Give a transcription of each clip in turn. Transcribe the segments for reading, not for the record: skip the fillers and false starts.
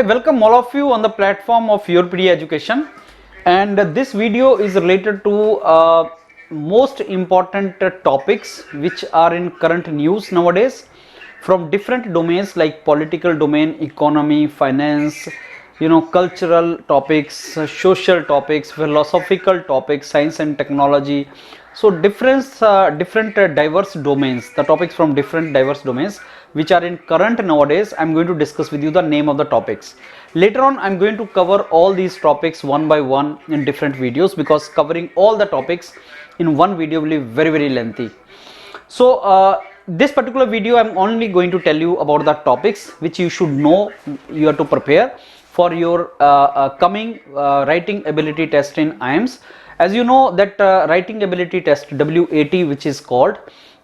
I welcome all of you on the platform of YourPedia Education, and this video is related to most important topics which are in current news nowadays from different domains like political domain, economy, finance, cultural topics, social topics, philosophical topics, science and technology. So different diverse domains, the topics from different diverse domains which are in current nowadays. I'm going to discuss with you the name of the topics. Later on I'm going to cover all these topics one by one in different videos, because covering all the topics in one video will be very lengthy. So this particular video I'm only going to tell you about the topics which you should know. You have to prepare for your coming writing ability test in IIMs. As you know that writing ability test WAT, which is called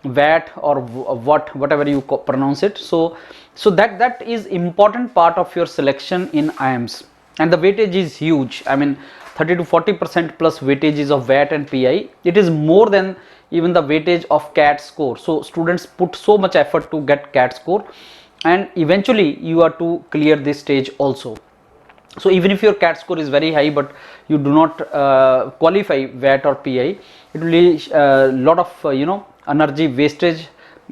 WAT or whatever you pronounce it, so that is important part of your selection in IIMs, and the weightage is huge. I mean 30 to 40% plus weightages of WAT and PI. It is more than even the weightage of CAT score. So students put so much effort to get CAT score, and eventually you are to clear this stage also. So even if your CAT score is very high but you do not qualify WAT or PI, it will be a lot of energy wastage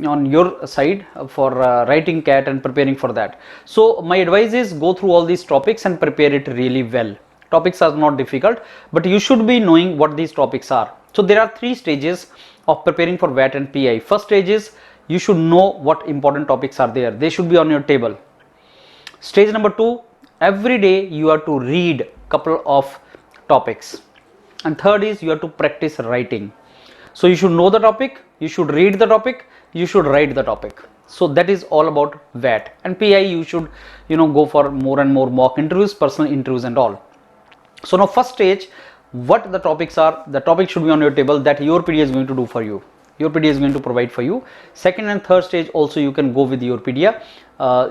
on your side for writing CAT and preparing for that. So my advice is go through all these topics and prepare it really well. Topics are not difficult, but you should be knowing what these topics are. So there are three stages of preparing for WAT and PI. First stage is you should know what important topics are there. They should be on your table. Stage number 2, every day you have to read couple of topics, and third is you have to practice writing. So you should know the topic, you should read the topic, you should write the topic. So that is all about WAT. And PI you should go for more and more mock interviews, personal interviews and all. So now first stage, what the topics are, the topic should be on your table, that YourPedia is going to do for you. YourPedia is going to provide for you. Second and third stage also you can go with YourPedia.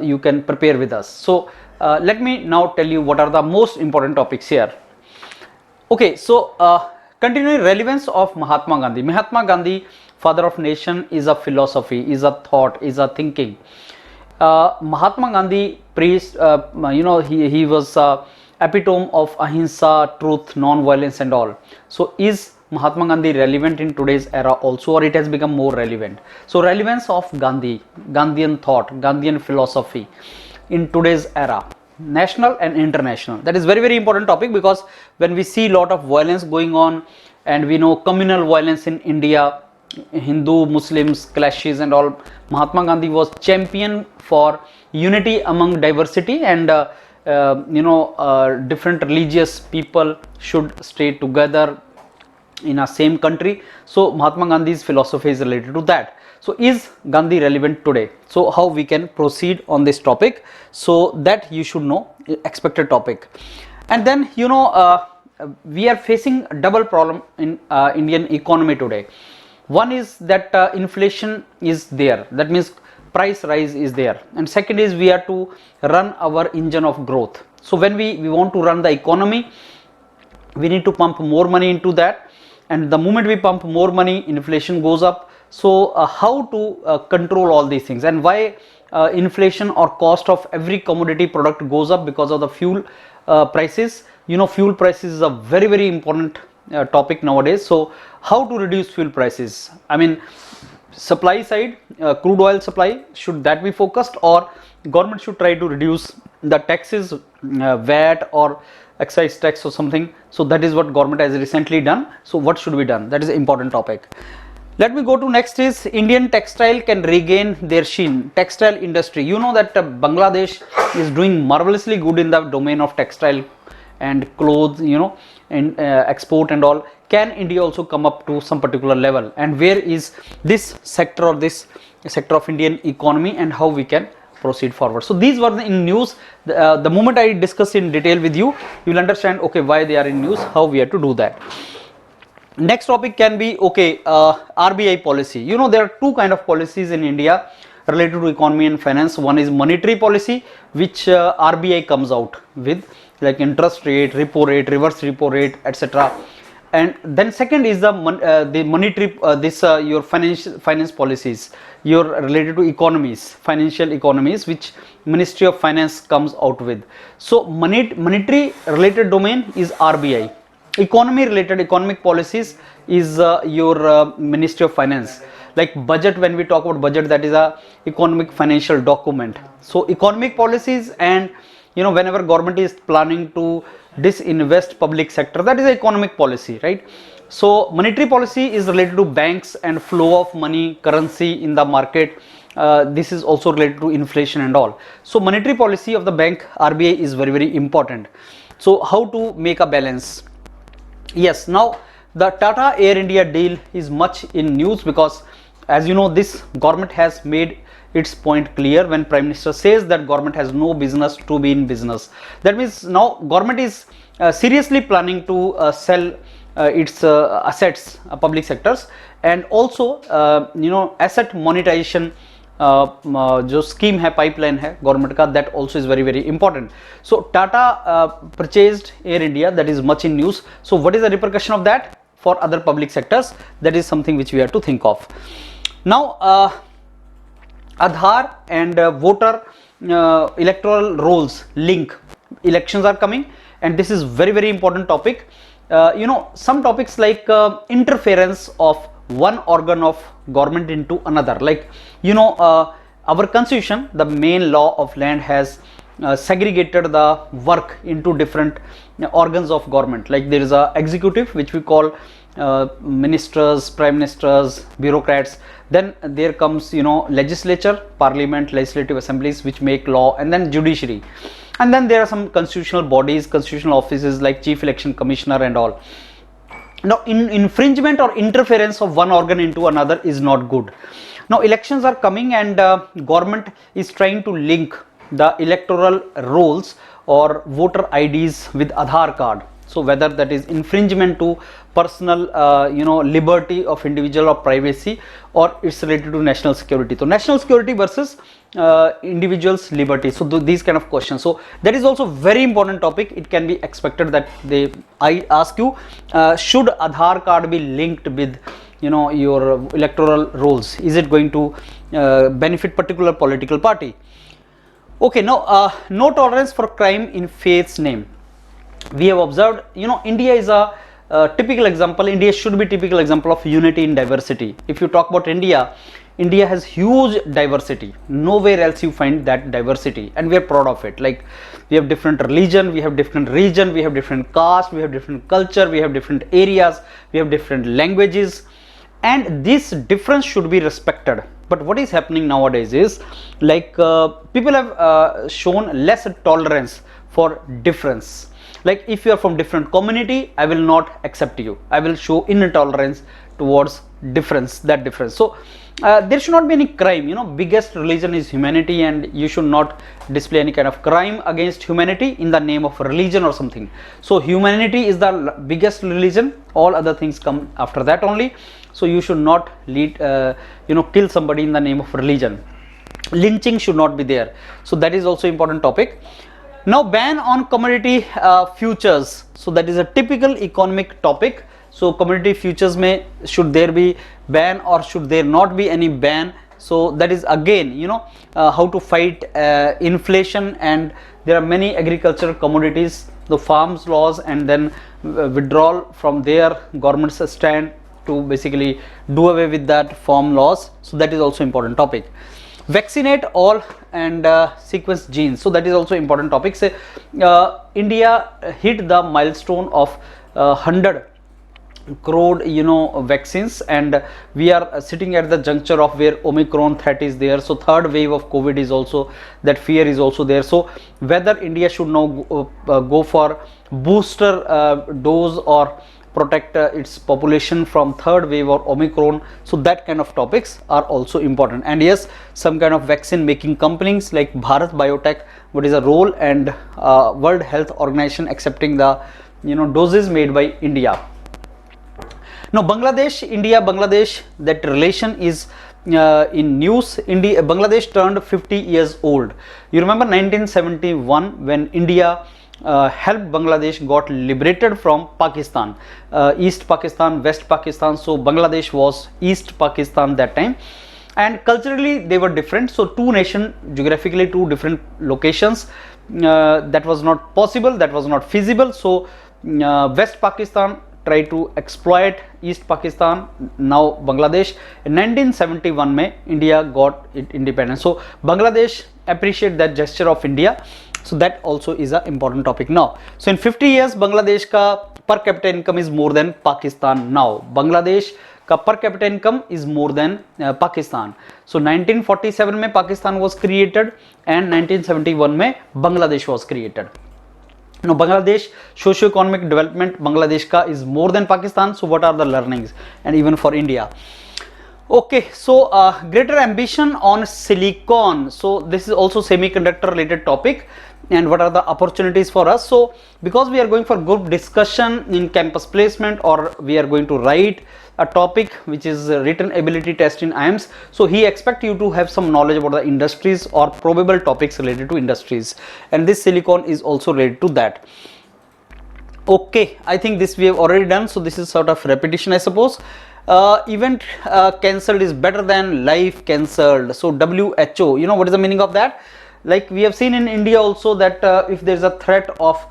You can prepare with us. So let me now tell you what are the most important topics here. Okay, so continuing relevance of Mahatma Gandhi. Mahatma Gandhi, father of nation, is a philosophy, is a thought, is a thinking. Mahatma Gandhi preached, he was epitome of ahimsa, truth, non-violence and all. So is Mahatma Gandhi relevant in today's era also, or it has become more relevant? So relevance of Gandhi, Gandhian thought, Gandhian philosophy in today's era, national and international. That is very important topic, because when we see lot of violence going on, and we know communal violence in India, Hindu Muslims clashes and all, Mahatma Gandhi was champion for unity among diversity, and different religious people should stay together in a same country. So Mahatma Gandhi's philosophy is related to that. So is Gandhi relevant today? So how we can proceed on this topic, so that you should know expected topic. And then we are facing a double problem in Indian economy today. One is that inflation is there, that means price rise is there, and second is we have to run our engine of growth. So when we want to run the economy, we need to pump more money into that, and the moment we pump more money, inflation goes up. So how to control all these things, and why inflation or cost of every commodity product goes up? Because of the fuel prices. Fuel prices is a very important topic nowadays. So how to reduce fuel prices? I mean, supply side, crude oil supply, should that be focused, or government should try to reduce the taxes, VAT or excise tax or something? So that is what government has recently done. So what should be done? That is an important topic. Let me go to next is Indian textile can regain their sheen. Textile industry, you know that Bangladesh is doing marvelously good in the domain of textile and clothes, and export and all. Can India also come up to some particular level, and where is this sector or this sector of Indian economy, and how we can proceed forward? So these were in news. The moment I discuss in detail with you, you will understand okay why they are in news, how we have to do that. Next topic can be RBI policy. There are two kind of policies in India related to economy and finance. One is monetary policy, which RBI comes out with, like interest rate, repo rate, reverse repo rate, etc. And then second is the monetary your finance policies, your related to economies, financial economies, which Ministry of Finance comes out with. So monetary related domain is RBI. Economy related economic policies is your Ministry of Finance. Like budget, when we talk about budget, that is a economic financial document. So economic policies, and whenever government is planning to disinvest public sector, that is economic policy, right? So monetary policy is related to banks and flow of money, currency in the market. This is also related to inflation and all. So monetary policy of the bank RBI is very, very important. So how to make a balance? Yes, now the Tata Air India deal is much in news, because as you know, this government has made its point clear when Prime Minister says that government has no business to be in business. That means now government is seriously planning to sell its assets, public sectors, and also asset monetization जो scheme है, pipeline है government का, that also is very, very important. So Tata purchased Air India, that is much in news. So what is the repercussion of that for other public sectors? That is something which we have to think of. Now Aadhaar and voter electoral rolls link. Elections are coming, and this is very, very important topic. Some topics like interference of one organ of government into another, like our constitution, the main law of land, has segregated the work into different organs of government. Like there is a executive, which we call ministers, prime ministers, bureaucrats. Then there comes legislature, parliament, legislative assemblies, which make law, and then judiciary. And then there are some constitutional bodies, constitutional offices like Chief Election Commissioner and all. Now infringement or interference of one organ into another is not good. Now elections are coming, and government is trying to link the electoral rolls or voter IDs with Aadhaar card. So whether that is infringement to personal liberty of individual or privacy, or it's related to national security. So national security versus individual's liberty. So these kind of questions. So that is also very important topic. It can be expected that I ask you, should Aadhaar card be linked with your electoral rolls? Is it going to benefit particular political party? Okay, now no tolerance for crime in faith's name. We have observed, India is a typical example. India should be typical example of unity in diversity. If you talk about India, India has huge diversity. Nowhere else you find that diversity, and we are proud of it. Like we have different religion, we have different region, we have different caste, we have different culture, we have different areas, we have different languages, and this difference should be respected. But what is happening nowadays is, like people have shown less tolerance for difference. Like if you are from different community, I will not accept you. I will show intolerance towards difference, that difference. So there should not be any crime. Biggest religion is humanity, and you should not display any kind of crime against humanity in the name of religion or something. So humanity is the biggest religion. All other things come after that only. So you should not kill somebody in the name of religion. Lynching should not be there. So that is also important topic. Now ban on commodity futures. So that is a typical economic topic. So commodity futures may, should there be ban or should there not be any ban? So that is again how to fight inflation, and there are many agricultural commodities, the farms laws, and then withdrawal from there, government's stand to basically do away with that farm laws. So that is also important topic. Vaccinate all and sequence genes. So that is also important topic. Say India hit the milestone of 100 crore vaccines, and we are sitting at the juncture of where Omicron threat is there. So third wave of COVID is also, that fear is also there. So whether India should now go for booster dose or protect its population from third wave or Omicron. So that kind of topics are also important. And yes, some kind of vaccine making companies like Bharat Biotech, what is the role, and World Health Organization accepting the doses made by India. Now Bangladesh, India, Bangladesh, that relation is in news. Bangladesh turned 50 years old. You remember 1971 when India helped Bangladesh got liberated from Pakistan, East Pakistan, West Pakistan. So Bangladesh was East Pakistan that time, and culturally they were different. So two nations, geographically two different locations. That was not possible, that was not feasible. So West Pakistan tried to exploit East Pakistan, now Bangladesh. In 1971 में India got it independence. So Bangladesh appreciate that gesture of India. So that also is an important topic now. So in 50 years Bangladesh का per capita income is more than Pakistan now. Bangladesh का per capita income is more than Pakistan. So 1947 में Pakistan was created and 1971 में Bangladesh was created. Now Bangladesh socio-economic development Bangladesh ka is more than Pakistan. So what are the learnings, and even for India? Okay, so greater ambition on silicon. So this is also semiconductor related topic, and what are the opportunities for us? So because we are going for group discussion in campus placement, or we are going to write a topic which is written ability test in IIMs, so he expect you to have some knowledge about the industries or probable topics related to industries, and this silicon is also related to that. Okay, I think this we have already done, so this is sort of repetition, I suppose. Event cancelled is better than life cancelled. So WHO, you know what is the meaning of that? Like we have seen in India also that if there is a threat of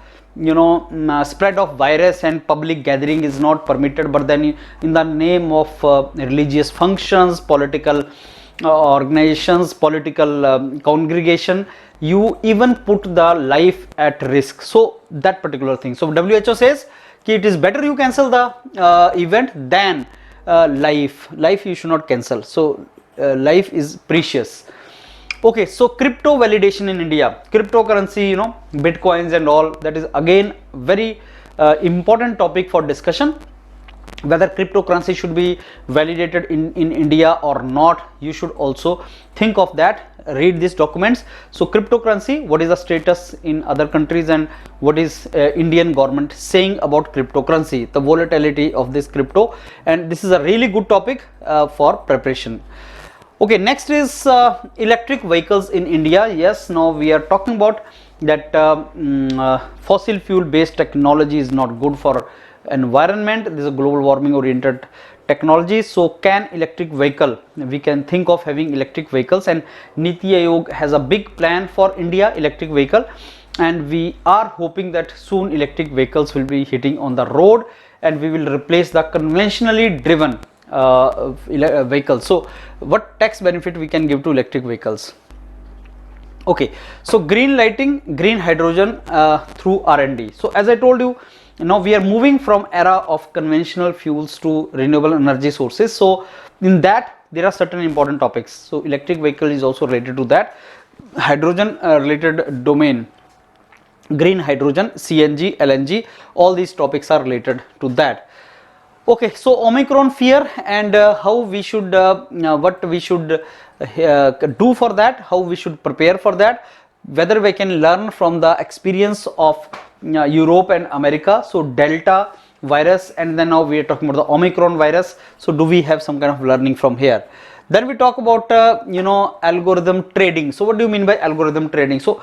spread of virus and public gathering is not permitted, but then in the name of religious functions, political organizations, political congregation, you even put the life at risk. So that particular thing. So WHO says that it is better you cancel the event than life you should not cancel. So life is precious. Okay, so crypto validation in India, cryptocurrency, bitcoins and all, that is again very important topic for discussion. Whether cryptocurrency should be validated in India or not, you should also think of that. Read these documents. So cryptocurrency, what is the status in other countries, and what is Indian government saying about cryptocurrency, the volatility of this crypto, and this is a really good topic for preparation. Okay, next is electric vehicles in India. Yes, now we are talking about that fossil fuel based technology is not good for environment. This is a global warming oriented technology. So can electric vehicle, we can think of having electric vehicles, and Niti Aayog has a big plan for India electric vehicle, and we are hoping that soon electric vehicles will be hitting on the road, and we will replace the conventionally driven vehicles. So what tax benefit we can give to electric vehicles? Okay, so green lighting, green hydrogen through R&D. So as I told you, now we are moving from era of conventional fuels to renewable energy sources. So in that there are certain important topics. So electric vehicle is also related to that. Hydrogen related domain, green hydrogen, CNG, LNG, all these topics are related to that. Okay, so Omicron fear and how we should, what we should do for that, how we should prepare for that, whether we can learn from the experience of Europe and America. So Delta virus, and then now we are talking about the Omicron virus. So do we have some kind of learning from here? Then we talk about algorithm trading. So what do you mean by algorithm trading? So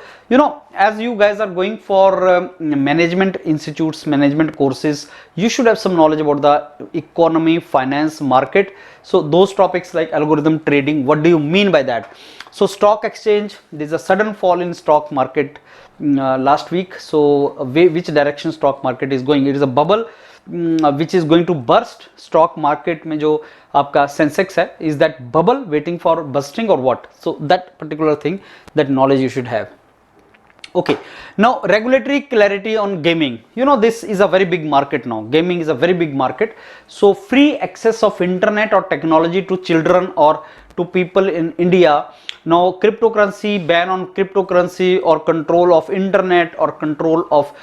as you guys are going for management institutes, management courses, you should have some knowledge about the economy, finance, market. So those topics like algorithm trading, what do you mean by that? So stock exchange, there is a sudden fall in stock market last week. So which direction stock market is going? It is a bubble which is going to burst. Stock market में जो आपका Sensex है, is that bubble waiting for bursting or what? So that particular thing, that knowledge you should have. Okay, now regulatory clarity on gaming. This is a very big market now. Gaming is a very big market. So free access of internet or technology to children or to people in India. Now cryptocurrency, ban on cryptocurrency, or control of internet, or control of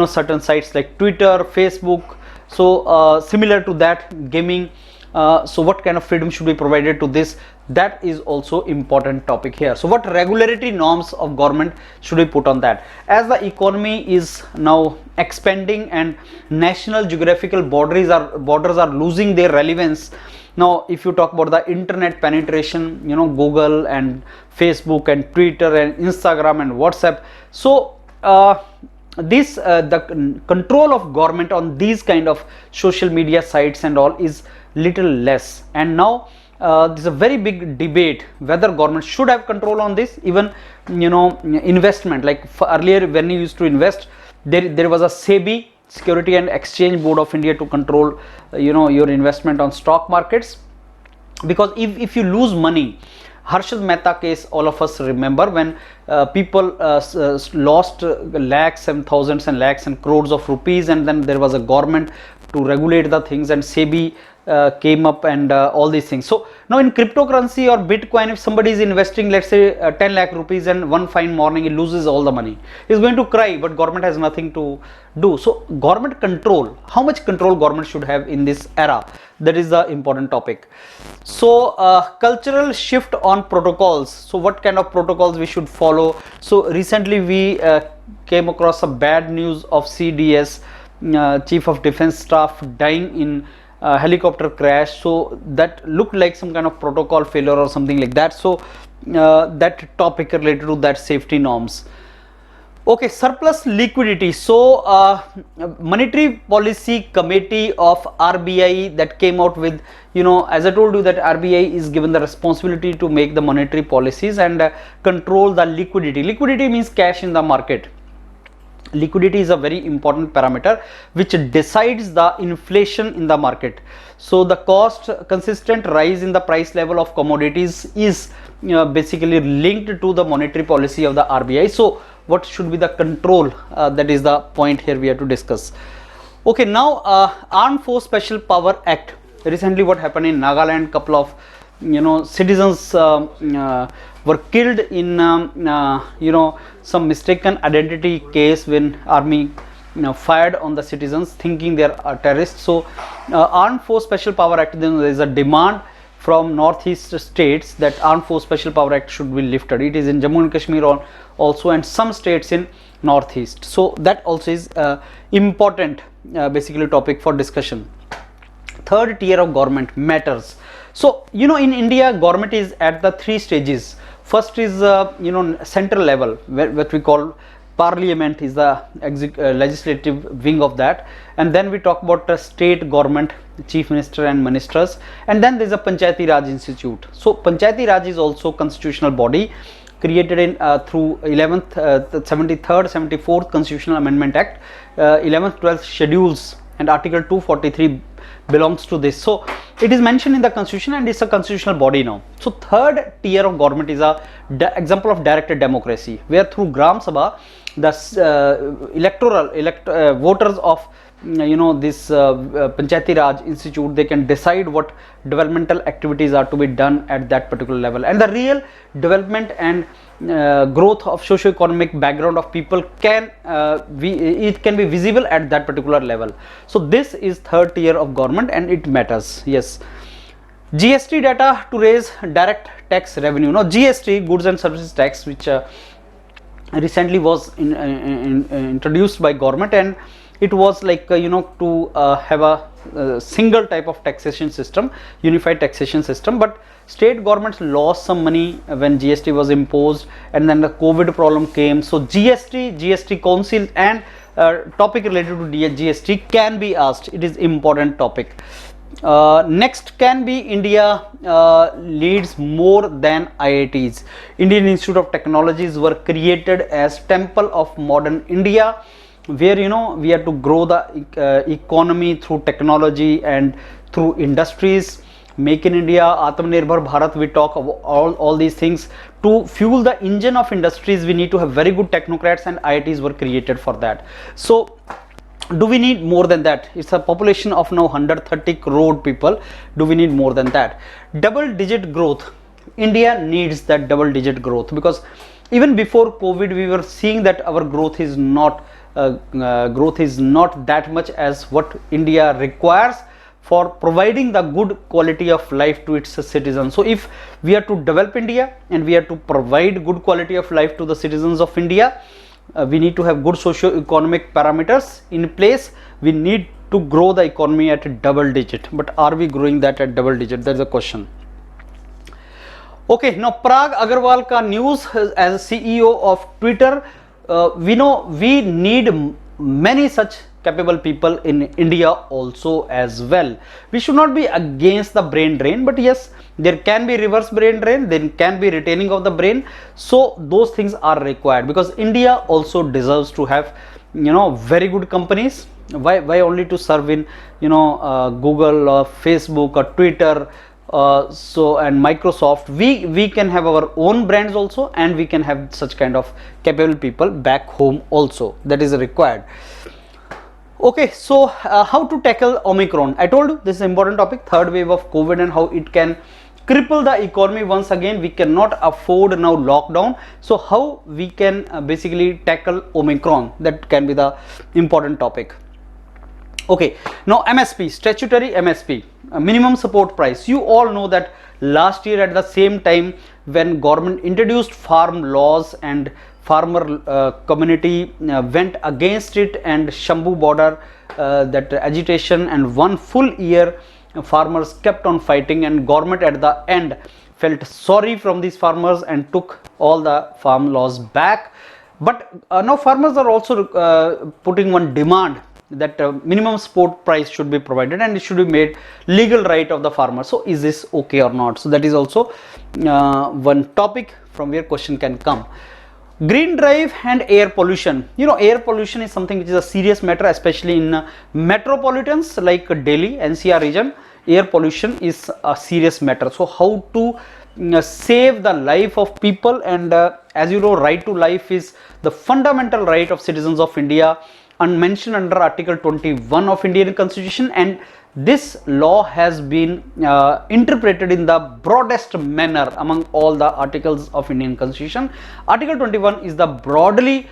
certain sites like Twitter, Facebook. So similar to that, gaming. So what kind of freedom should be provided to this? That is also important topic here. So what regulatory norms of government should we put on that? As the economy is now expanding and national geographical borders are losing their relevance. Now if you talk about the internet penetration, Google and Facebook and Twitter and Instagram and WhatsApp, so this the control of government on these kind of social media sites and all is little less, and now there's a very big debate whether government should have control on this. Even investment, like earlier when you used to invest, there was a SEBI, Security and Exchange Board of India, to control your investment on stock markets, because if you lose money, Harshad Mehta case, all of us remember, when people lost lakhs and thousands and lakhs and crores of rupees, and then there was a government to regulate the things, and SEBI came up and all these things. So now in cryptocurrency or Bitcoin, if somebody is investing, let's say 10 lakh rupees, and one fine morning he loses all the money, he's going to cry, but government has nothing to do. So government control, how much control government should have in this era, that is the important topic. So cultural shift on protocols. So what kind of protocols we should follow? So recently we came across a bad news of CDS, Chief of Defense Staff, dying in helicopter crash. So that looked like some kind of protocol failure or something like that. So that topic related to that safety norms. Okay, surplus liquidity. So monetary policy committee of RBI that came out with, as I told you, that RBI is given the responsibility to make the monetary policies and control the liquidity. Liquidity means cash in the market. Liquidity is a very important parameter which decides the inflation in the market. So the consistent rise in the price level of commodities is basically linked to the monetary policy of the RBI. So what should be the control? That is the point here we have to discuss. Okay, now Armed Force Special Power Act. Recently what happened in Nagaland, couple of citizens were killed in some mistaken identity case, when army fired on the citizens thinking they are terrorists. So Armed Force Special Power Act, then there is a demand from northeast states that Armed Force Special Power Act should be lifted. It is in Jammu and Kashmir also, and some states in northeast. So that also is important basically topic for discussion. Third tier of government matters. So in India, government is at the three stages. First is central level, what we call parliament is the legislative wing of that, and then we talk about the state government, chief minister and ministers, and then there is a Panchayati Raj Institute. So Panchayati Raj is also constitutional body created in through 11th, 73rd, 74th Constitutional Amendment Act, 11th, 12th schedules, and Article 243 belongs to this. So it is mentioned in the constitution and it's a constitutional body now. So third tier of government is a example of direct democracy, where through Gram Sabha the voters of this Panchayati Raj Institute, they can decide what developmental activities are to be done at that particular level, and the real development and growth of socio-economic background of people can be visible at that particular level. So this is third tier of government and it matters. Yes, GST data to raise direct tax revenue. Now GST, goods and services tax, which recently was introduced by government, and it was like to have a single type of taxation system, unified taxation system, but state governments lost some money when GST was imposed, and then the COVID problem came. So GST council and topic related to GST can be asked. It is important topic. Next can be India leads more than IITs. Indian Institute of Technologies were created as temple of modern India, where we have to grow the economy through technology and through industries. Make in India, Atmanirbhar Bharat, we talk about all these things. To fuel the engine of industries, we need to have very good technocrats, and IITs were created for that. So do we need more than that? It's a population of now 130 crore people. Do we need more than that? Double digit growth. India needs that double digit growth, because even before COVID we were seeing that our growth is not that much as what India requires for providing the good quality of life to its citizens. So if we are to develop India and we are to provide good quality of life to the citizens of India, we need to have good socio-economic parameters in place. We need to grow the economy at a double digit, but are we growing that at double digit? That's the question. Okay, now Parag Agrawal ka news as CEO of Twitter we know we need many such capable people in India also as well. We should not be against the brain drain, but yes, there can be reverse brain drain, there can be retaining of the brain. So those things are required, because India also deserves to have, you know, very good companies. Why only to serve in, you know, Google or Facebook or Twitter, and Microsoft? We can have our own brands also, and we can have such kind of capable people back home also. That is required. Okay, so how to tackle Omicron? I told you this is an important topic, third wave of COVID, and how it can cripple the economy once again. We cannot afford now lockdown. So how we can basically tackle Omicron? That can be the important topic. Okay, now MSP, statutory MSP, minimum support price. You all know that last year at the same time when government introduced farm laws and farmer community went against it, and Jammu border that agitation, and 1 full year farmers kept on fighting, and government at the end felt sorry from these farmers and took all the farm laws back. But now farmers are also putting one demand that minimum support price should be provided, and it should be made legal right of the farmer. So is this okay or not? So that is also one topic from where question can come. Green drive and air pollution. You know, air pollution is something which is a serious matter, especially in metropolitans like Delhi, NCR region. Air pollution is a serious matter. So how to save the life of people, and as you know, right to life is the fundamental right of citizens of India, and mentioned under Article 21 of Indian Constitution, and this law has been interpreted in the broadest manner among all the articles of Indian Constitution. Article 21 is the broadly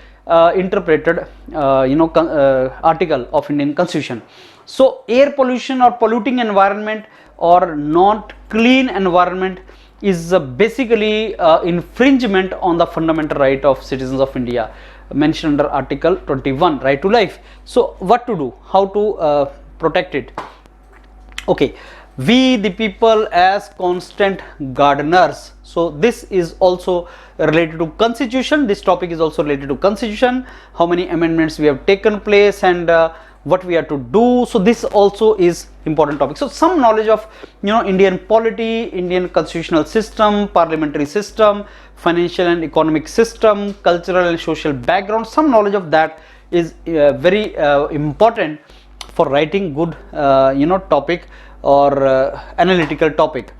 interpreted article of Indian Constitution. So air pollution or polluting environment or not clean environment is basically infringement on the fundamental right of citizens of India, mentioned under Article 21, right to life. So what to do, how to protect it? Okay, we the people as constant gardeners. So this is also related to constitution. This topic is also related to constitution, how many amendments we have taken place, and what we have to do. So this also is important topic. So some knowledge of, you know, Indian polity, Indian constitutional system, parliamentary system, financial and economic system, cultural and social background, some knowledge of that is very important for writing good topic or analytical topic.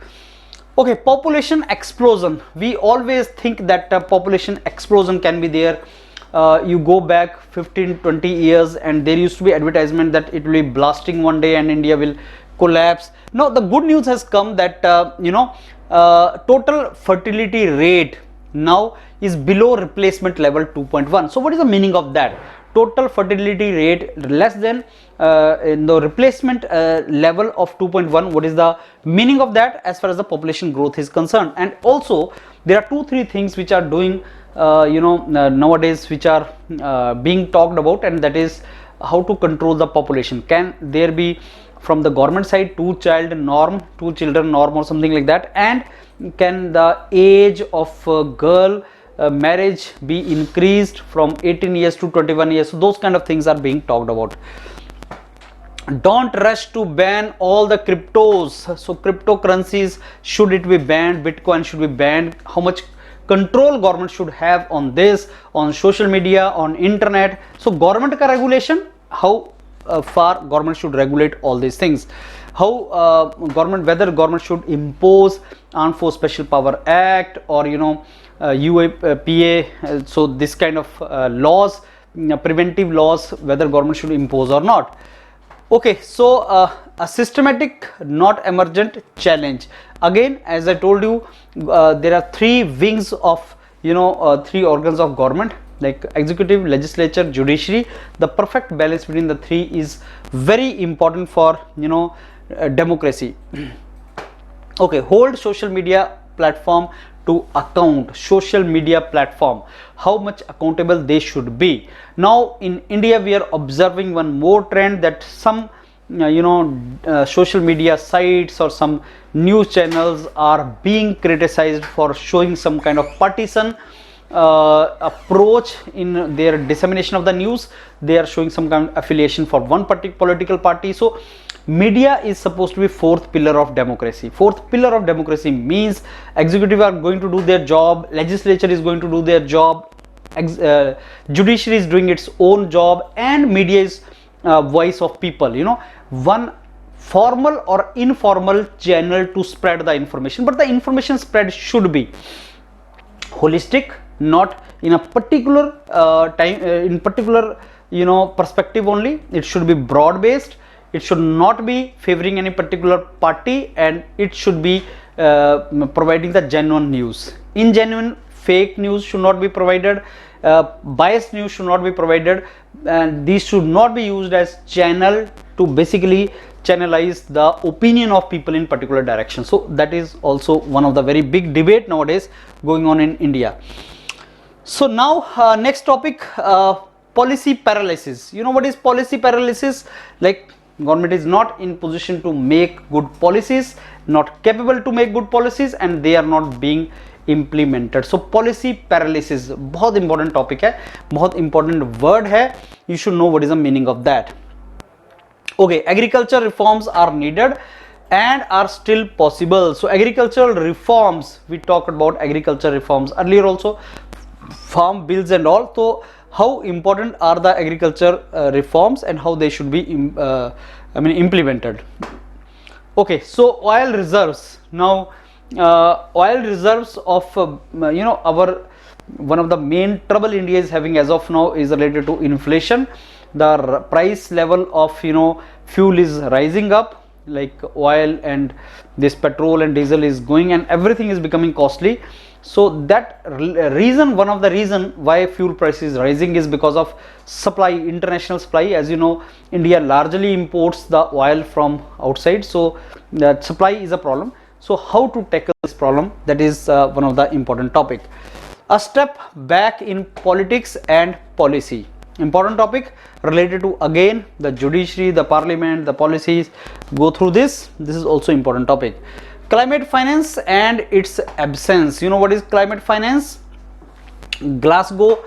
Okay, population explosion. We always think that population explosion can be there. You go back 15-20 years and there used to be advertisement that it will be blasting one day and India will collapse. Now the good news has come that total fertility rate now is below replacement level 2.1. So what is the meaning of that? Total fertility rate less than in the replacement level of 2.1. What is the meaning of that as far as the population growth is concerned? And also there are 2-3 things which are doing nowadays, which are being talked about, and that is how to control the population. Can there be from the government side 2-child norm, 2 children norm or something like that? And can the age of girl marriage be increased from 18 years to 21 years? So those kind of things are being talked about. Don't rush to ban all the cryptos. So cryptocurrencies, should it be banned? Bitcoin should be banned? How much control government should have on this, on social media, on internet? So government ka regulation, how far government should regulate all these things? How whether government should impose Armed Force Special Power Act or UAPA, so this kind of laws, preventive laws, whether government should impose or not. Okay, so a systematic not emergent challenge. Again, as I told you, there are 3 wings of 3 organs of government, like executive, legislature, judiciary. The perfect balance between the 3 is very important for democracy. Okay, hold social media platform to account. Social media platform, how much accountable they should be. Now in India we are observing one more trend, that some social media sites or some news channels are being criticized for showing some kind of partisan approach in their dissemination of the news. They are showing some kind of affiliation for one particular political party. So media is supposed to be fourth pillar of democracy. Fourth pillar of democracy means executive are going to do their job, legislature is going to do their job, judiciary is doing its own job, and media is voice of people, one formal or informal channel to spread the information. But the information spread should be holistic, not in a particular perspective only. It should be broad based. It should not be favoring any particular party, and it should be providing the genuine news. Ingenuine fake news should not be provided, biased news should not be provided, and these should not be used as channel to basically channelize the opinion of people in particular direction. So that is also one of the very big debate nowadays going on in India. So now next topic, policy paralysis. You know what is policy paralysis? Like, government is not in position to make good policies, not capable to make good policies, and they are not being implemented. So policy paralysis बहुत important topic है, बहुत important word है. You should know what is the meaning of that. Okay, agriculture reforms are needed and are still possible. So agricultural reforms, we talked about agriculture reforms earlier also, farm bills and all. So how important are the agriculture reforms and how they should be implemented. Okay, so oil reserves. Now oil reserves of our one of the main trouble India is having as of now is related to inflation. The price level of fuel is rising up, like oil and this petrol and diesel is going, and everything is becoming costly. So that reason, one of the reason why fuel price is rising is because of supply, international supply. As you know, India largely imports the oil from outside, so that supply is a problem. So how to tackle this problem, that is one of the important topic. A step back in politics and policy. Important topic related to again the judiciary, the parliament, the policies. Go through this. This is also important topic. Climate finance and its absence. You know what is climate finance? Glasgow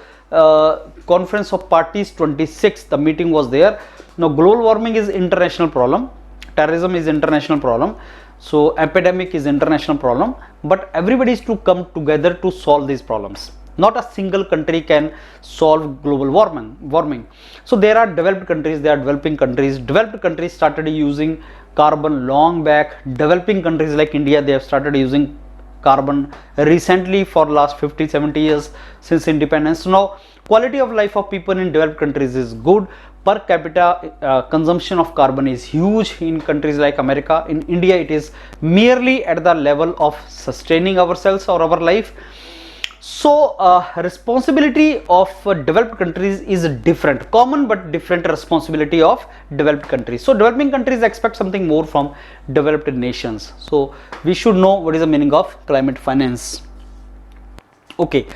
Conference of Parties 26. The meeting was there. Now global warming is international problem. Terrorism is international problem. So epidemic is international problem. But everybody is to come together to solve these problems. Not a single country can solve global warming. So there are developed countries, there are developing countries. Developed countries started using carbon long back. Developing countries like India, they have started using carbon recently for last 50-70 years since independence. Now quality of life of people in developed countries is good. Per capita consumption of carbon is huge in countries like America. In India, it is merely at the level of sustaining ourselves or our life. So responsibility of developed countries is different, common but different responsibility of developed countries. So developing countries expect something more from developed nations. So we should know what is the meaning of climate finance. Okay,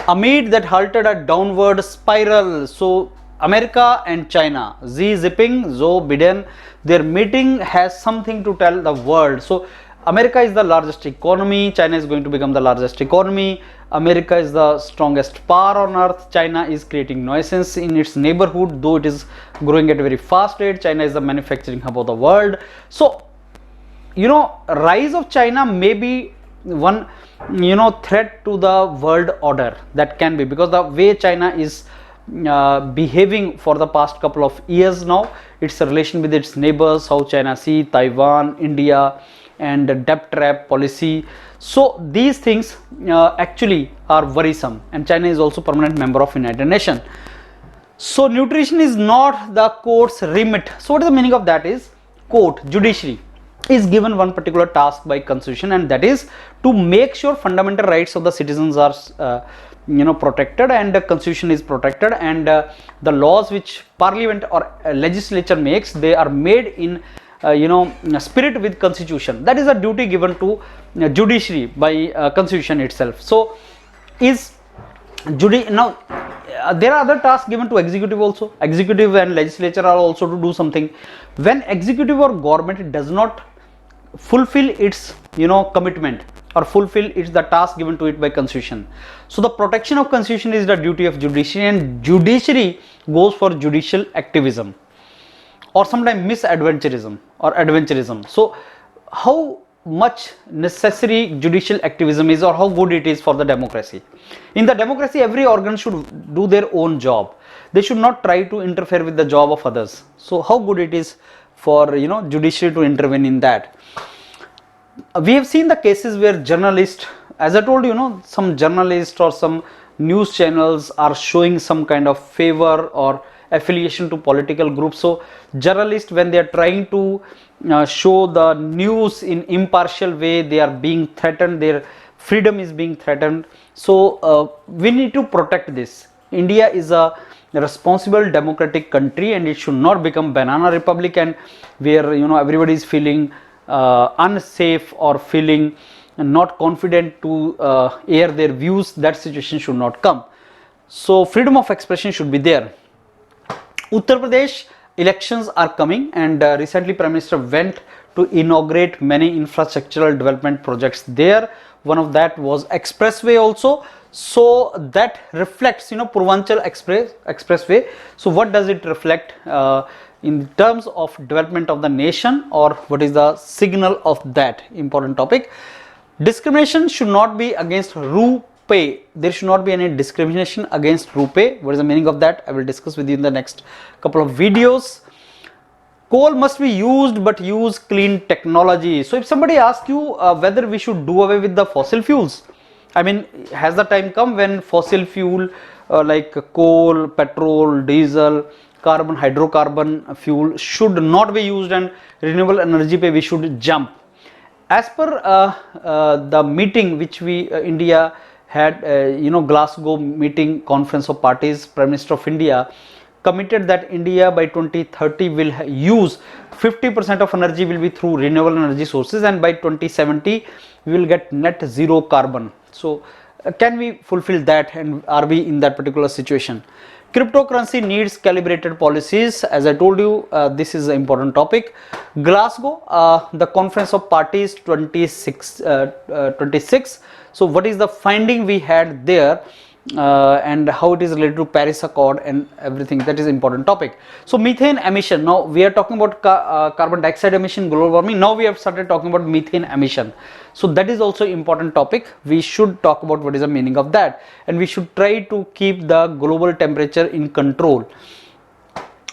amid that halted a downward spiral. So America and China, Xi Jinping, Joe Biden, their meeting has something to tell the world. So America is the largest economy, China is going to become the largest economy. America is the strongest power on earth. China is creating nuisance in its neighborhood, though it is growing at a very fast rate. China is the manufacturing hub of the world. So rise of China may be one threat to the world order. That can be, because the way China is behaving for the past couple of years now, its relation with its neighbors, how China see Taiwan, India, and debt trap policy. So these things actually are worrisome, and China is also permanent member of United Nations. So nutrition is not the court's remit. So what is the meaning of that is, court, judiciary is given one particular task by constitution, and that is to make sure fundamental rights of the citizens are protected, and the constitution is protected, and the laws which parliament or legislature makes, they are made in spirit with constitution. That is a duty given to judiciary by constitution itself. So is now there are other tasks given to executive also. Executive and legislature are also to do something. When executive or government does not fulfill its commitment, or fulfill it's the task given to it by constitution. So the protection of constitution is the duty of judiciary, and judiciary goes for judicial activism or sometimes misadventurism or adventurism. So how much necessary judicial activism is, or how good it is for the democracy. In the democracy, every organ should do their own job. They should not try to interfere with the job of others. So how good it is for judiciary to intervene in that. We have seen the cases where journalists, as I told you, some journalists or some news channels are showing some kind of favor or affiliation to political groups. So journalists, when they are trying to show the news in impartial way, they are being threatened, their freedom is being threatened. So we need to protect this. India is a responsible democratic country, and it should not become banana republic, and where everybody is feeling unsafe or feeling not confident to air their views. That situation should not come. So freedom of expression should be there. Uttar Pradesh elections are coming, and recently Prime Minister went to inaugurate many infrastructural development projects there. One of that was expressway also. So that reflects Purvanchal expressway. So what does it reflect in terms of development of the nation, or what is the signal of that important topic? Discrimination should not be against Rupee. There should not be any discrimination against Rupee. What is the meaning of that? I will discuss with you in the next couple of videos. Coal must be used, but use clean technology. So if somebody asks you whether we should do away with the fossil fuels, I mean, has the time come when fossil fuel like coal, petrol, diesel, carbon, hydrocarbon fuel should not be used, and renewable energy pe we should jump? As per the meeting which we India had, Glasgow meeting, conference of parties, Prime Minister of India committed that India by 2030 will use 50% of energy will be through renewable energy sources, and by 2070 we will get net zero carbon. So can we fulfill that, and are we in that particular situation? Cryptocurrency needs calibrated policies. As I told you, this is an important topic. Glasgow, the conference of parties 26. So what is the finding we had there, and how it is related to Paris Accord and everything? That is important topic. So methane emission. Now we are talking about carbon dioxide emission, global warming. Now we have started talking about methane emission. So that is also important topic. We should talk about what is the meaning of that, and we should try to keep the global temperature in control.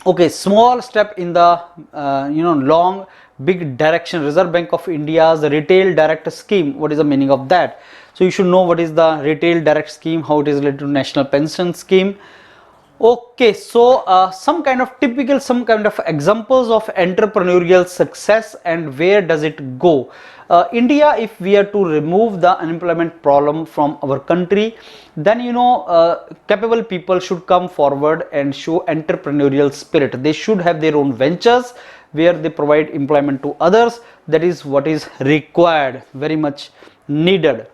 Okay, small step in the long big direction. Reserve Bank of India's retail direct scheme. What is the meaning of that? So you should know what is the retail direct scheme, how it is related to national pension scheme. Okay, so some kind of examples of entrepreneurial success, and where does it go? India, if we are to remove the unemployment problem from our country, then capable people should come forward and show entrepreneurial spirit. They should have their own ventures where they provide employment to others. That is what is required, very much needed.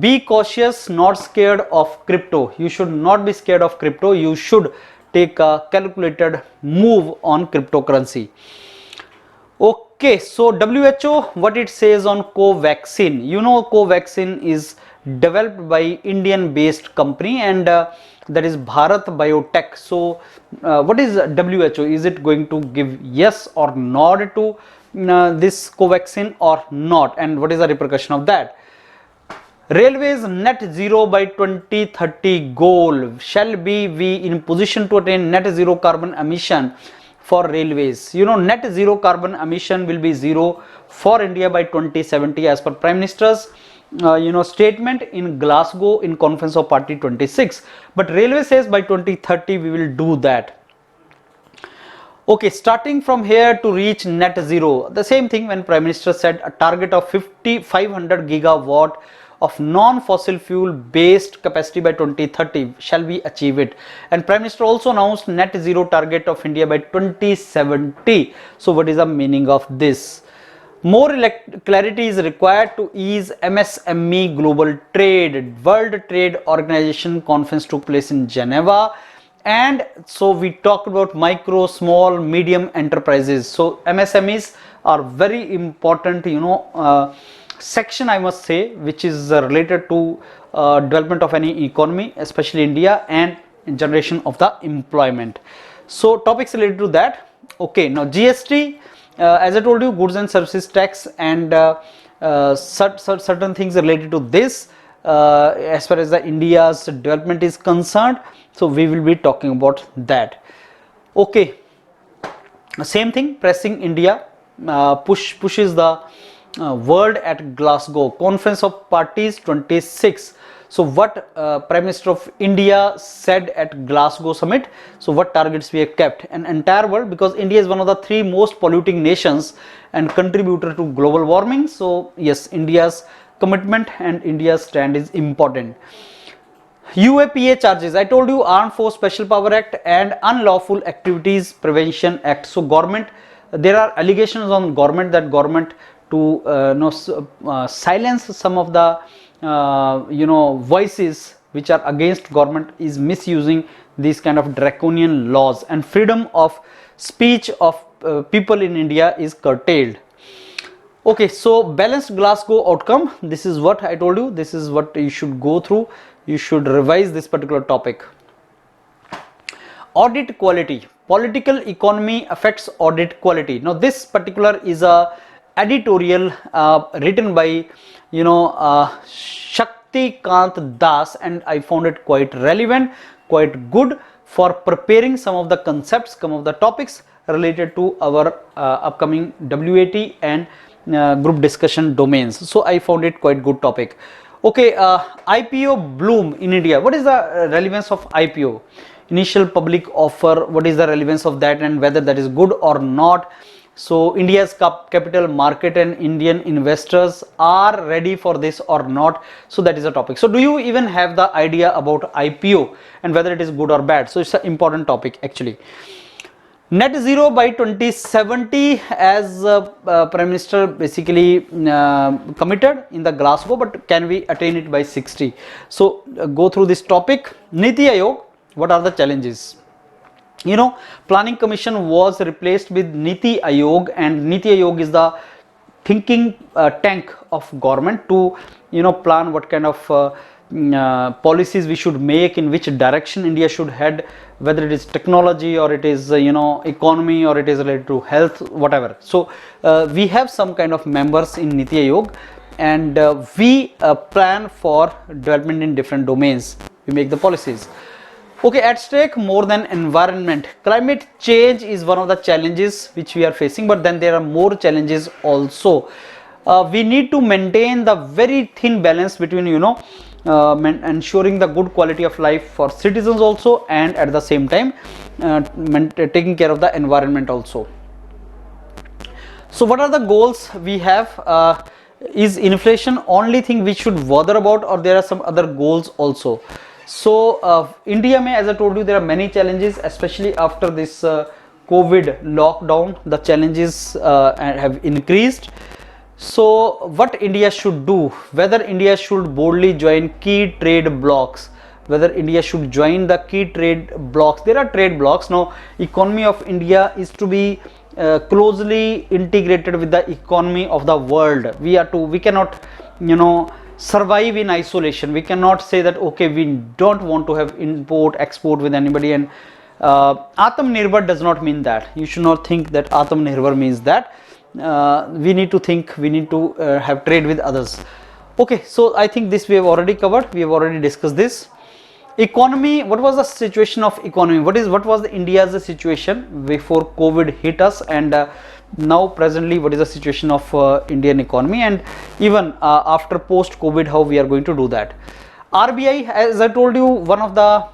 Be cautious, not scared of crypto. You should not be scared of crypto. You should take a calculated move on cryptocurrency. Okay, so WHO, what it says on Covaxin. Covaxin is developed by Indian based company, and that is Bharat Biotech. So what is WHO? Is it going to give yes or nod to this Covaxin or not, and what is the repercussion of that? Railways net zero by 2030 goal. Shall be we in position to attain net zero carbon emission for railways? Net zero carbon emission will be zero for India by 2070 as per Prime Minister's statement in Glasgow in Conference of Party 26. But railway says by 2030 we will do that. Okay, starting from here to reach net zero, the same thing when Prime Minister said a target of 500 gigawatt of non-fossil fuel based capacity by 2030, shall we achieve it? And Prime Minister also announced net zero target of India by 2070. So what is the meaning of this? More clarity is required to ease MSME global trade. World Trade Organization conference took place in Geneva, and so we talked about micro, small, medium enterprises. So MSMEs are very important, section, I must say, which is related to development of any economy, especially India, and generation of the employment. So topics related to that. Okay, now GST, as I told you, goods and services tax, and certain things related to this as far as the India's development is concerned. So we will be talking about that. Okay, same thing, pressing India pushes the world at Glasgow Conference of Parties 26. So what Prime Minister of India said at Glasgow summit? So what targets we have kept? An entire world, because India is one of the 3 most polluting nations and contributor to global warming. So yes, India's commitment and India's stand is important. UAPA charges, I told you, Armed Force Special Power Act and Unlawful Activities Prevention Act. So government, there are allegations on government that government to silence some of the voices which are against government is misusing these kind of draconian laws, and freedom of speech of people in India is curtailed. Okay, so balanced Glasgow outcome, this is what I told you, this is what you should go through, you should revise this particular topic. Audit quality, political economy affects audit quality. Now this particular is a editorial written by Shakti Kant Das, and I found it quite relevant, quite good for preparing some of the concepts, some of the topics related to our upcoming WAT and group discussion domains. So I found it quite good topic. Okay, IPO bloom in India. What is the relevance of IPO? Initial public offer, what is the relevance of that and whether that is good or not? So India's capital market and Indian investors are ready for this or not? So that is a topic. So do you even have the idea about IPO and whether it is good or bad? So it's an important topic actually. Net zero by 2070, as Prime Minister basically committed in the Glasgow, but can we attain it by 60? So go through this topic. Niti Aayog, what are the challenges? Planning Commission was replaced with Niti Aayog, and Niti Aayog is the thinking tank of government to plan what kind of policies we should make, in which direction India should head, whether it is technology or it is economy or it is related to health, whatever. So we have some kind of members in Niti Aayog, and we plan for development in different domains. We make the policies. Okay, at stake more than environment. Climate change is one of the challenges which we are facing, but then there are more challenges also. We need to maintain the very thin balance between ensuring the good quality of life for citizens also, and at the same time taking care of the environment also. So what are the goals we have? Is inflation only thing we should bother about, or there are some other goals also? So India may, as I told you, there are many challenges, especially after this COVID lockdown, the challenges have increased. So what India should do, whether India should boldly join key trade blocs, whether India should join the key trade blocs. There are trade blocs. Now economy of India is to be closely integrated with the economy of the world. We cannot survive in isolation. We cannot say that okay, we don't want to have import export with anybody, and Atmanirbhar does not mean that. You should not think that Atmanirbhar means that. We need to think, we need to have trade with others. Okay, so I think this we have already covered, we have already discussed this. Economy, what was the situation of economy? What was India's situation before COVID hit us, and now presently what is the situation of Indian economy, and even after post COVID, how we are going to do that? RBI, as I told you, one of the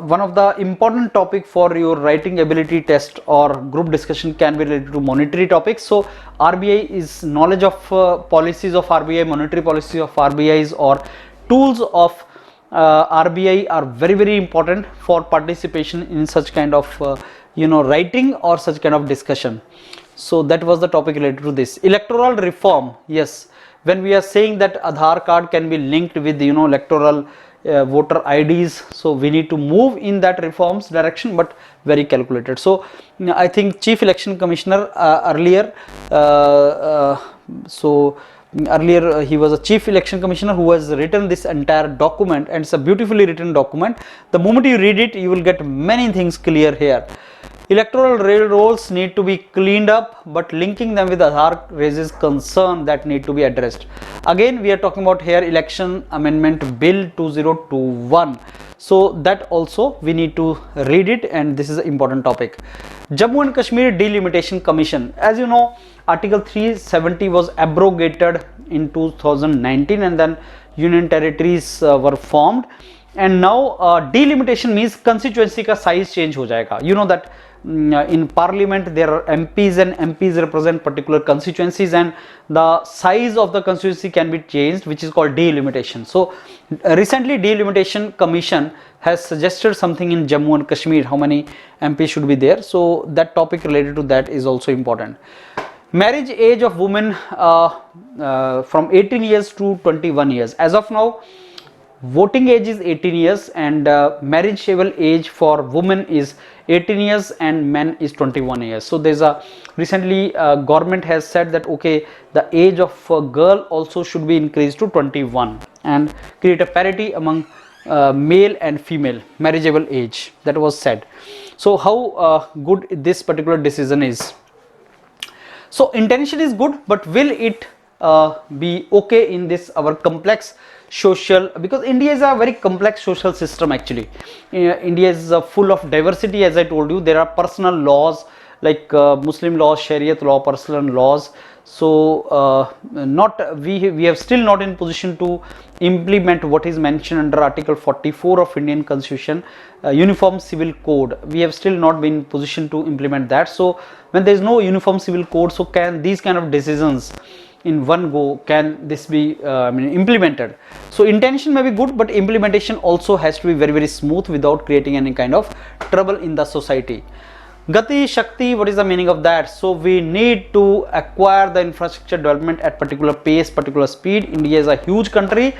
one of the important topic for your writing ability test or group discussion can be related to monetary topics. So RBI is knowledge of policies of RBI, monetary policy of RBI's, or tools of RBI are very, very important for participation in such kind of writing or such kind of discussion. So that was the topic related to this. Electoral reform, yes, when we are saying that Aadhaar card can be linked with electoral voter IDs. So we need to move in that reforms direction, but very calculated. So I think Chief Election Commissioner earlier he was a Chief Election Commissioner who has written this entire document, and it's a beautifully written document. The moment you read it, you will get many things clear here. Electoral rolls need to be cleaned up, but linking them with Aadhaar raises concern that need to be addressed. Again, we are talking about here Election Amendment Bill 2021. So that also we need to read it, and this is an important topic. Jammu and Kashmir Delimitation Commission. As you know, Article 370 was abrogated in 2019, and then union territories were formed. And now delimitation means constituency का size change हो जाएगा. You know that in parliament there are MPs, and MPs represent particular constituencies, and the size of the constituency can be changed, which is called delimitation. So recently Delimitation Commission has suggested something in Jammu and Kashmir, how many MPs should be there. So that topic related to that is also important. Marriage age of women from 18 years to 21 years. As of now, voting age is 18 years, and marriageable age for women is 18 years and men is 21 years. So there's a recently government has said that okay, the age of a girl also should be increased to 21 and create a parity among male and female marriageable age. That was said. So how good this particular decision is. So intention is good, but will it be okay in this our complex social, because India is a very complex social system actually. India is full of diversity. As I told you, there are personal laws like Muslim laws, Shariat law, personal laws. So we have still not in position to implement what is mentioned under Article 44 of Indian Constitution, Uniform Civil Code. We have still not been in position to implement that. So when there is no Uniform Civil Code, so can these kind of decisions in one go, can this be implemented? So intention may be good, but implementation also has to be very, very smooth without creating any kind of trouble in the society. Gati Shakti, what is the meaning of that? So we need to acquire the infrastructure development at particular pace, particular speed. India is a huge country,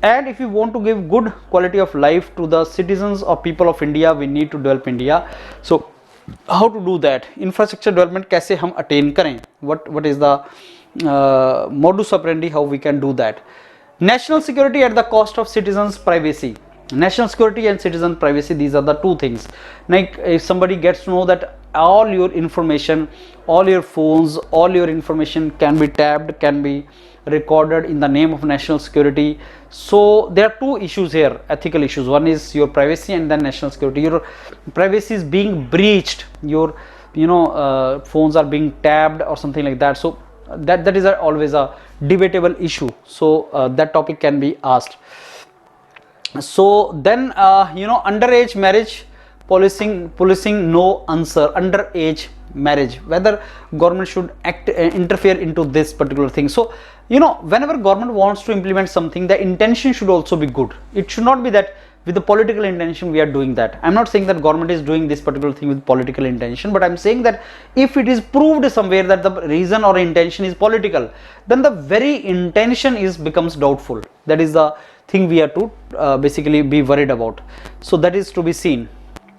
and if you want to give good quality of life to the citizens or people of India, we need to develop India. So how to do that? Infrastructure development कैसे हम attain करें? What is the modus operandi, how we can do that? National security at the cost of citizens' privacy. National security and citizen privacy, these are the two things. Like if somebody gets to know that all your information, all your phones, all your information can be tapped, can be recorded in the name of national security. So there are two issues here, ethical issues. One is your privacy, and then national security. Your privacy is being breached, your phones are being tapped or something like that. So that is always a debatable issue. So that topic can be asked. So then underage marriage policing, no answer. Underage marriage, whether government should interfere into this particular thing. So whenever government wants to implement something, the intention should also be good. It should not be that with the political intention we are doing that. I'm not saying that government is doing this particular thing with political intention, but I'm saying that if it is proved somewhere that the reason or intention is political, then the very intention becomes doubtful. That is the thing we have to basically be worried about. So that is to be seen.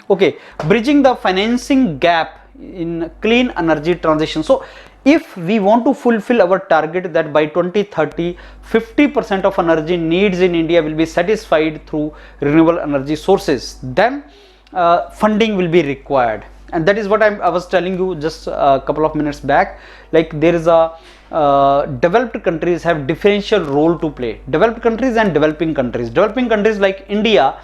Okay, bridging the financing gap in clean energy transition. So if we want to fulfill our target that by 2030 50% of energy needs in India will be satisfied through renewable energy sources, then funding will be required. And that is what I was telling you just a couple of minutes back. Like there is a developed countries have differential role to play. Developed countries and developing countries. Developing countries like India,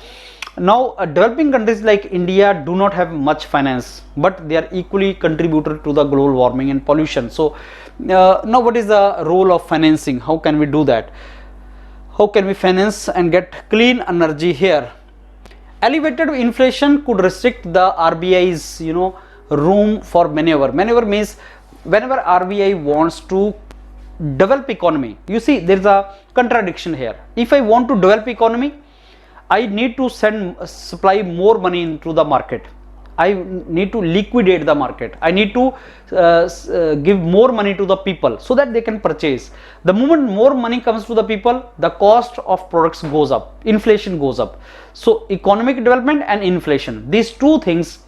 now developing countries like India do not have much finance, but they are equally contributor to the global warming and pollution. So now what is the role of financing? How can we do that? How can we finance and get clean energy here? Elevated inflation could restrict the RBI's room for maneuver. Maneuver means whenever RBI wants to develop economy, you see there is a contradiction here. If I want to develop economy, I need to supply more money into the market. I need to liquidate the market. I need to give more money to the people so that they can purchase. The moment more money comes to the people, the cost of products goes up, inflation goes up. So economic development and inflation, these two things,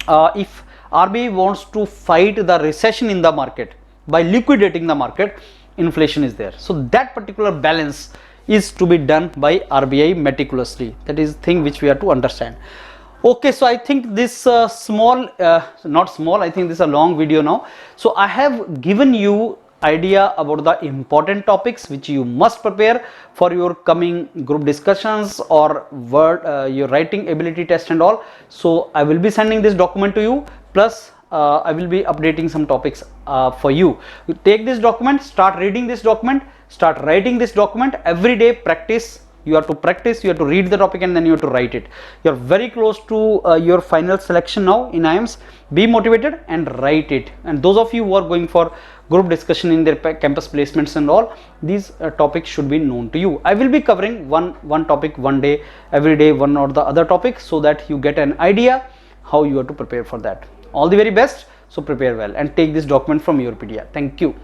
if RBI wants to fight the recession in the market by liquidating the market, inflation is there. So that particular balance is to be done by RBI meticulously. That is thing which we have to understand. Okay, so I think this not small, I think this is a long video now. So I have given you idea about the important topics which you must prepare for your coming group discussions or your writing ability test and all. So I will be sending this document to you, plus I will be updating some topics for you. You take this document, start reading this document, start writing this document every day. Practice. You have to practice, you have to read the topic, and then you have to write it. You are very close to your final selection now in IIMs. Be motivated and write it. And those of you who are going for group discussion in their campus placements and all, these topics should be known to you. I will be covering one topic one day, every day one or the other topic, so that you get an idea how you have to prepare for that. All the very best. So prepare well and take this document from YourPedia. Thank you.